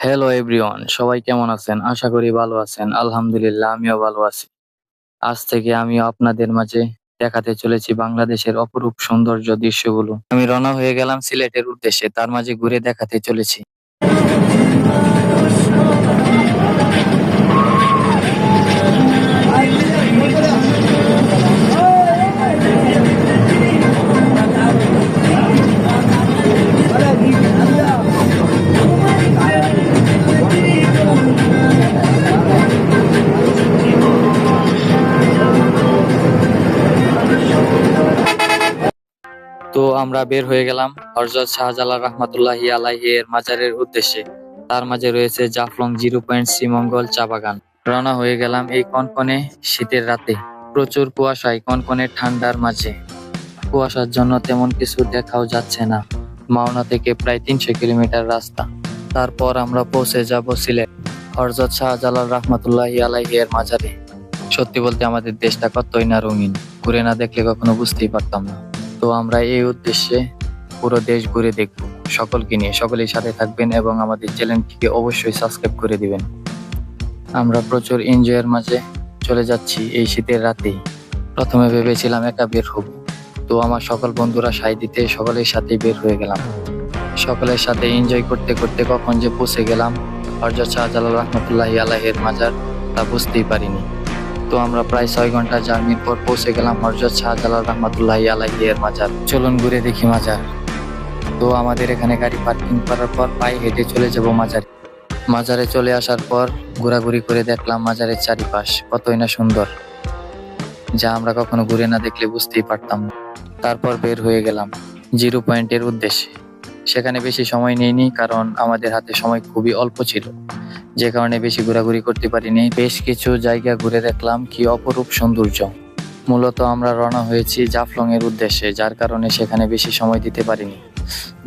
Hello everyone, সবাই কেমন আছেন? আশা করি ভালো আছেন। আলহামদুলিল্লাহ, আমিও ভালো আছি। আজ থেকে আমিও আপনাদের মাঝে দেখাতে চলেছি বাংলাদেশের অপরূপ সৌন্দর্য দৃশ্যগুলো। আমি রওনা হয়ে গেলাম সিলেটের উদ্দেশ্যে, তার মাঝে ঘুরে দেখাতে চলেছি। তো আমরা বের হয়ে গেলাম হযরত শাহজালাল রাহমাতুল্লাহি আলাইহি এর মাজারের উদ্দেশ্যে। তার মাঝে রয়েছে জাফলং 0 পয়েন্ট শ্রীমঙ্গল চা বাগান। রওনা হয়ে গেলাম এই কনকনে শীতের রাতে, প্রচুর কুয়াশায় কনকনে ঠান্ডার মাঝে। কুয়াশার জন্য তেমন কিছু দেখাও যাচ্ছে না। মাওনা থেকে প্রায় 300 কিলোমিটার রাস্তা। তারপর আমরা পৌঁছে যাব সিলেট হযরত শাহজালাল রাহমাতুল্লাহি আলাইহি এর মাজারে। সত্যি বলতে আমাদের দেশটা কতই না রঙিন, ঘুরে না দেখলে কখনো বুঝতেই পারতাম না। তো আমরা এই উদ্দেশ্যে পুরো দেশ ঘুরে দেখব সকলকে নিয়ে। সকলেই সাথে থাকবেন এবং আমাদের চ্যানেলটিকে অবশ্যই সাবস্ক্রাইব করে দিবেন। আমরা প্রচুর এনজয়ের মাঝে চলে যাচ্ছি এই শীতের রাতেই। প্রথমে ভেবেছিলাম একা বের হব, তো আমার সকল বন্ধুরা সায় দিতে সকলের সাথে বের হয়ে গেলাম। সকলের সাথে এনজয় করতে করতে কখন যে পৌঁছে গেলাম হযরত শাহজালাল রাহমাতুল্লাহি আলাইহির মাজার, তা বুঝতেই পারিনি। তো আমরা প্রায় 6 ঘন্টা জার্নির পর পৌঁছে গেলাম হযরত শাহজালাল রাহমাতুল্লাহি আলাইহি এর মাজার। চলুন ঘুরে দেখি মাজার। তো আমাদের এখানে গাড়ি পার্কিং করার পর পায়ে হেঁটে চলে যাব মাজারে। মাজারে চলে আসার পর ঘোরাঘুরি করে দেখলাম মাজারের চারিপাশ কতই না সুন্দর, যা আমরা কখনো ঘুরে না দেখলে বুঝতেই পারতাম না। তারপর বের হয়ে গেলাম 0 পয়েন্টের উদ্দেশ্যে। সেখানে বেশি সময় নেইনি, কারণ আমাদের হাতে সময় খুবই অল্প ছিল, যে কারণে বেশি ঘোরাঘুরি করতে পারিনি। বেশ কিছু জায়গা ঘুরে দেখলাম, কি অপরূপ সৌন্দর্য। মূলত আমরা রওনা হয়েছি জাফলং এর উদ্দেশ্যে, যার কারণে সেখানে বেশি সময় দিতে পারিনি,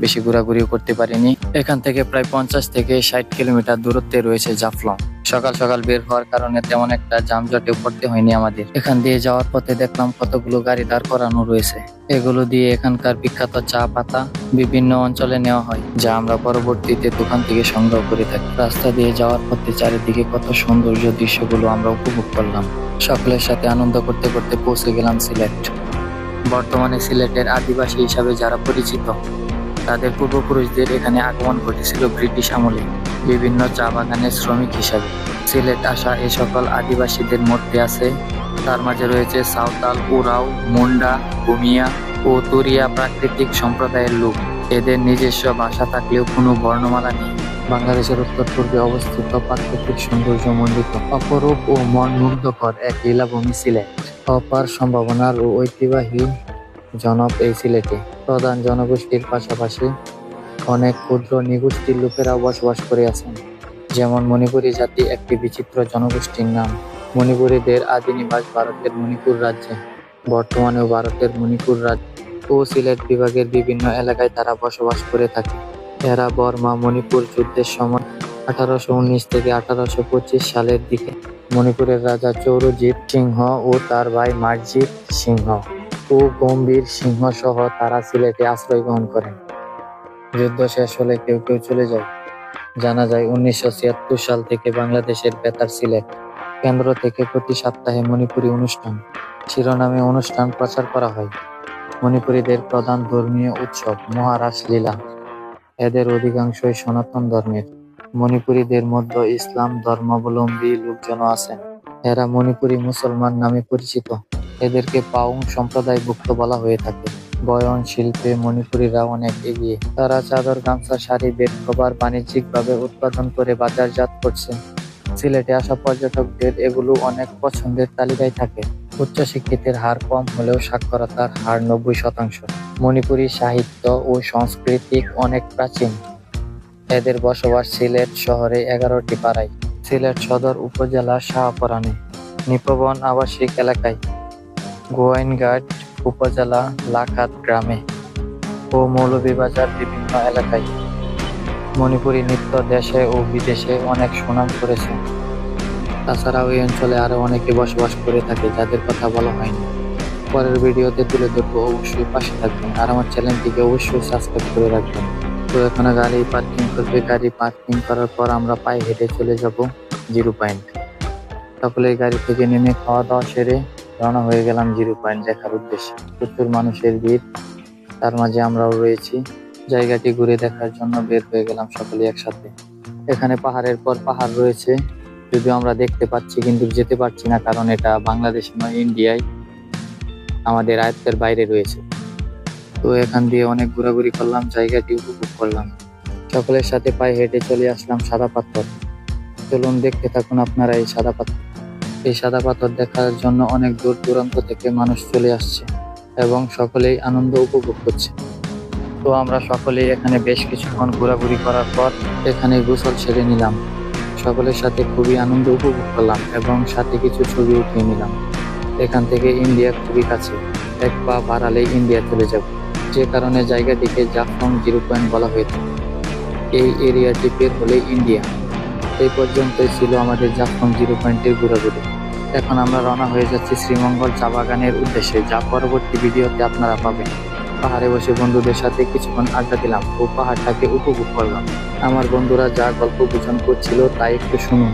বেশি ঘোরাঘুরিও করতে পারিনি। এখান থেকে প্রায় 50 থেকে 60 কিলোমিটার দূরত্বে রয়েছে জাফলং। সকাল সকাল বের হওয়ার কারণে তেমন একটা যানজটে পড়তে হয়নি আমাদের। এখান দিয়ে যাওয়ার পথে দেখলাম কতগুলো গাড়ি দাঁড় করানো রয়েছে। এগুলো দিয়ে এখানকার বিখ্যাত চা পাতা বিভিন্ন অঞ্চলে নেওয়া হয়, যা আমরা পরবর্তীতে দোকান থেকে সংগ্রহ করে থাকি। রাস্তা দিয়ে যাওয়ার পথে চারিদিকে কত সৌন্দর্য দৃশ্যগুলো আমরা উপভোগ করলাম। সকলের সাথে আনন্দ করতে করতে পৌঁছে গেলাম সিলেট। বর্তমানে সিলেটের আদিবাসী হিসাবে যারা পরিচিত, তাদের পূর্বপুরুষদের এখানে আগমন ঘটেছিল ব্রিটিশ আমলে বিভিন্ন চা বাগানের শ্রমিক হিসাবে। সিলেট আসা এই সকল আদিবাসীদের মধ্যে আছে, তার মাঝে রয়েছে সাঁওতাল, উরাও, মুন্ডা, ভূমিয়া ও তুরিয়া প্রাকৃতিক সম্প্রদায়ের লোক। এদের নিজস্ব ভাষা থাকলেও কোনো বর্ণমালা নেই। বাংলাদেশের উত্তর পূর্বে অবস্থিত প্রাকৃতিক সৌন্দর্য মণ্ডিত অপরূপ ও মন মুগ্ধকর এক লীলাভূমি সিলেট। অপার সম্ভাবনার ও ঐতিহ্যবাহী জনক এই সিলেটে। প্রধান জনগোষ্ঠীর পাশাপাশি অনেক ক্ষুদ্র নৃগোষ্ঠীর লোকেরাও বসবাস করে আছেন। যেমন মণিপুরী জাতি একটি বিচিত্র জনগোষ্ঠীর নাম। মণিপুরীদের আদি নিবাস ভারতের মণিপুর রাজ্যে, বর্তমানেও ভারতের মণিপুর রাজ্য ও সিলেট বিভাগের বিভিন্ন এলাকায় তারা বসবাস করে থাকে। এরা বর্মা মণিপুর যুদ্ধের সময় 1819 থেকে 1825 সালের দিকে মণিপুরের রাজা চৌরজিৎ সিংহ ও তার ভাই মার্জিত সিংহ ও গম্ভীর সিংহ সহ তারা সিলেটে আশ্রয় গ্রহণ করেন। যুদ্ধ শেষ হলে কেউ কেউ চলে যায়। জানা যায় 1976 সাল থেকে বাংলাদেশের বেতার সিলেট কেন্দ্র থেকে প্রতি সপ্তাহে মণিপুরী অনুষ্ঠান শিরোনামে অনুষ্ঠান প্রচার করা হয়। মণিপুরীদের প্রধান ধর্মীয় উৎসব মহারাস লীলা। এদের অধিকাংশই সনাতন ধর্মের। মণিপুরীদের মধ্যে ইসলাম ধর্মাবলম্বী লোকজনও আছেন। এরা মণিপুরী মুসলমান নামে পরিচিত। এদেরকে পাউং সম্প্রদায়ভুক্ত বলা হয়ে থাকে। বয়ন শিল্পে মণিপুরীরা অনেক এগিয়ে। তারা চাদর, গামছা, শাড়ি, বেড কভার বাণিজ্যিকভাবে উৎপাদন করে বাজারজাত করছে। সিলেটে আসা পর্যটকদের এগুলো অনেক পছন্দের তালিকায় থাকে। উচ্চশিক্ষিতের হার কম হলেও সাক্ষরতার হার 90%। মণিপুরী সাহিত্য ও সংস্কৃতি অনেক প্রাচীন। এদের বসবাস সিলেট শহরে 11টি পাড়ায়। সিলেট সদর উপজেলার শাহপরানে, নিপবন আবাসিক এলাকায়, গোয়াইনঘাট উপজেলা লাখাত গ্রামে ও মৌলভীবাজার বিভিন্ন এলাকায়। মণিপুরী নৃত্য দেশে ও বিদেশে অনেক সুনাম করেছে। তাছাড়াও এই অঞ্চলে আরো অনেকে বসবাস করে থাকে, যাদের কথা বলা হয়নি। পরের ভিডিওতে তুলে ধরবো, অবশ্যই পাশে থাকবেন আর আমার চ্যানেলটিকে অবশ্যই সাবস্ক্রাইব করে রাখবেন। তো এখানে গাড়ি পার্কিং করবে, গাড়ি পার্কিং করার পর আমরা পায়ে হেঁটে চলে যাব জিরো পয়েন্ট। সকলে গাড়ি থেকে নেমে খাওয়া দাওয়া সেরে রওনা হয়ে গেলাম জিরো পয়েন্ট দেখার উদ্দেশ্যে। প্রচুর মানুষের ভিড়, তার মাঝে আমরাও রয়েছি। জায়গাটি ঘুরে দেখার জন্য বের হয়ে গেলাম সকলে একসাথে। এখানে পাহাড়ের পর পাহাড় রয়েছে, যদিও আমরা দেখতে পাচ্ছি কিন্তু যেতে পারছি না, কারণ এটা বাংলাদেশে নয়, ইন্ডিয়ায়, আমাদের আয়ত্তের বাইরে রয়েছে। তো এখান দিয়ে অনেক ঘোরাঘুরি করলাম, জায়গাটি উপভোগ করলাম। সকলের সাথে পায়ে হেঁটে চলে আসলাম সাদা পাথর। চলুন দেখতে থাকুন আপনারা এই সাদা পাথর। এই সাদা পাথর দেখার জন্য অনেক দূর দূরান্ত থেকে মানুষ চলে আসছে এবং সকলেই আনন্দ উপভোগ করছে। তো আমরা সকলেই এখানে বেশ কিছুক্ষণ ঘোরাঘুরি করার পর এখানে গোসল সেরে নিলাম। সকলের সাথে খুবই আনন্দ উপভোগ করলাম এবং সাথে কিছু ছবি উঠিয়ে নিলাম। এখান থেকে ইন্ডিয়া খুবই কাছে, এক পা বাড়ালেই ইন্ডিয়া চলে যাব, যে কারণে জায়গাটিকে জাফলং জিরো পয়েন্ট বলা হয়ে থাকে। এই এরিয়াটি বের হলে ইন্ডিয়া। এই পর্যন্তই ছিল আমাদের জাফলং জিরো পয়েন্টের ঘোরাঘুরি। এখন আমরা রওনা হয়ে যাচ্ছি শ্রীমঙ্গল চা বাগানের উদ্দেশ্যে, যা পরবর্তী ভিডিওতে আপনারা পাবেন। পাহাড়ে বসে বন্ধুদের সাথে কিছুক্ষণ আড্ডা দিলাম ও পাহাড়টাকে উপভোগ করলাম। আমার বন্ধুরা যা গল্প গুজব করছিল তা একটু শুনুন।